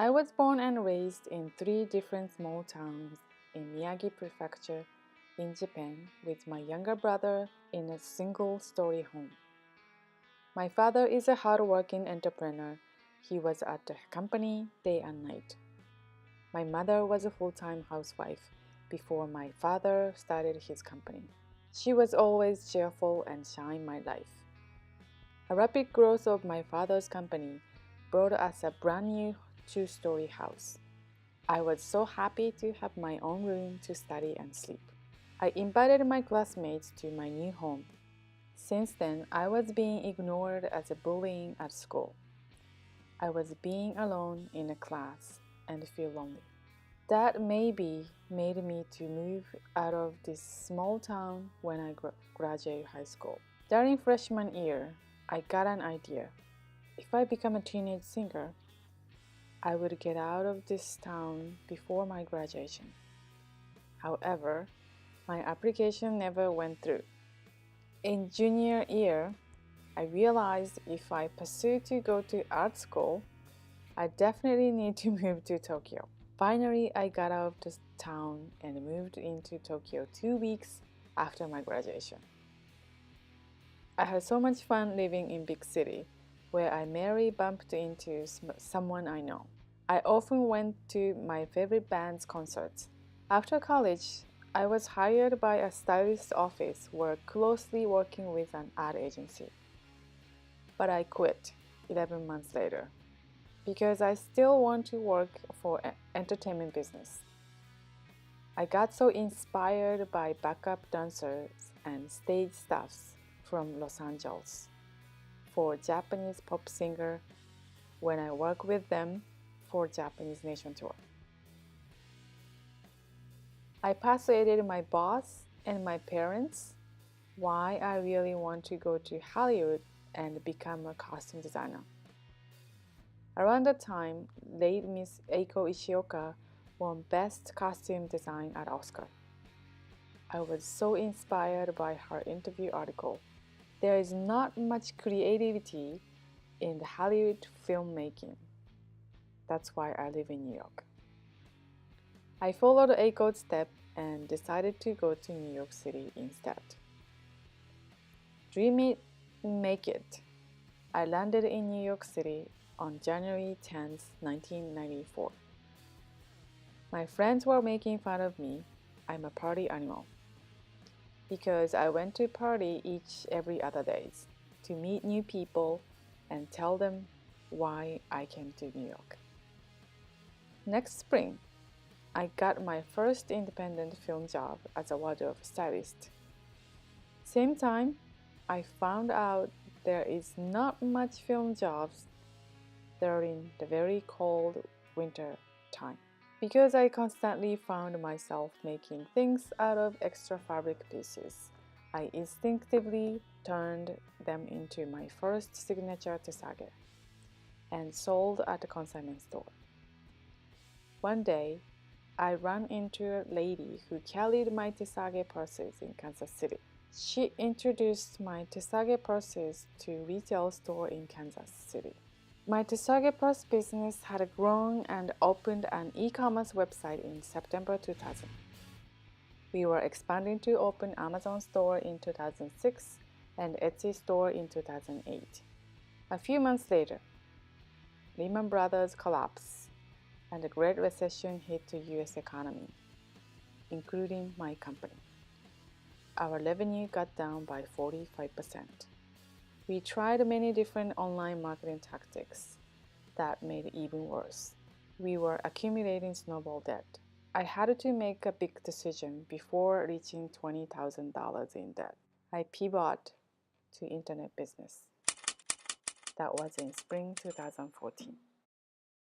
I was born and raised in 3 different small towns in Miyagi Prefecture in Japan with my younger brother in a single-story home. My father is a hard-working entrepreneur. He was at the company day and night. My mother was a full-time housewife before my father started his company. She was always cheerful and shined my life. A rapid growth of my father's company brought us a brand new 2-story house. I was so happy to have my own room to study and sleep. I invited my classmates to my new home. Since then, I was being ignored as a bullying at school. I was being alone in a class and feel lonely. That maybe made me to move out of this small town when I graduated high school. During freshman year, I got an idea. If I become a teenage singer, I would get out of this town before my graduation. However, my application never went through. In junior year, I realized if I pursue to go to art school, I definitely need to move to Tokyo. Finally, I got out of the town and moved into Tokyo 2 weeks after my graduation. I had so much fun living in big city, where I merely bumped into someone I know. I often went to my favorite band's concerts. After college, I was hired by a stylist office where closely working with an ad agency. But I quit 11 months later because I still want to work for entertainment business. I got so inspired by backup dancers and stage staffs from Los Angeles for Japanese pop singer when I worked with them for Japanese Nation Tour. I persuaded my boss and my parents why I really want to go to Hollywood and become a costume designer. Around that time, late Miss Eiko Ishioka won Best Costume Design at Oscar. I was so inspired by her interview article. There is not much creativity in the Hollywood filmmaking. That's why I live in New York. I followed Eiko's step and decided to go to New York City instead. Dream it, make it. I landed in New York City on January 10th, 1994. My friends were making fun of me. I'm a party animal. Because I went to party every other days to meet new people and tell them why I came to New York. Next spring, I got my first independent film job as a wardrobe stylist. Same time, I found out there is not much film jobs during the very cold winter time. Because I constantly found myself making things out of extra fabric pieces, I instinctively turned them into my first signature tesage and sold at a consignment store. One day, I ran into a lady who carried my tesage purses in Kansas City. She introduced my tesage purses to retail store in Kansas City. My tesage purse business had grown and opened an e-commerce website in September 2000. We were expanding to open Amazon store in 2006 and Etsy store in 2008. A few months later, Lehman Brothers collapsed and the Great Recession hit the US economy, including my company. Our revenue got down by 45%. We tried many different online marketing tactics that made it even worse. We were accumulating snowball debt. I had to make a big decision before reaching $20,000 in debt. I pivoted to internet business. That was in spring 2014.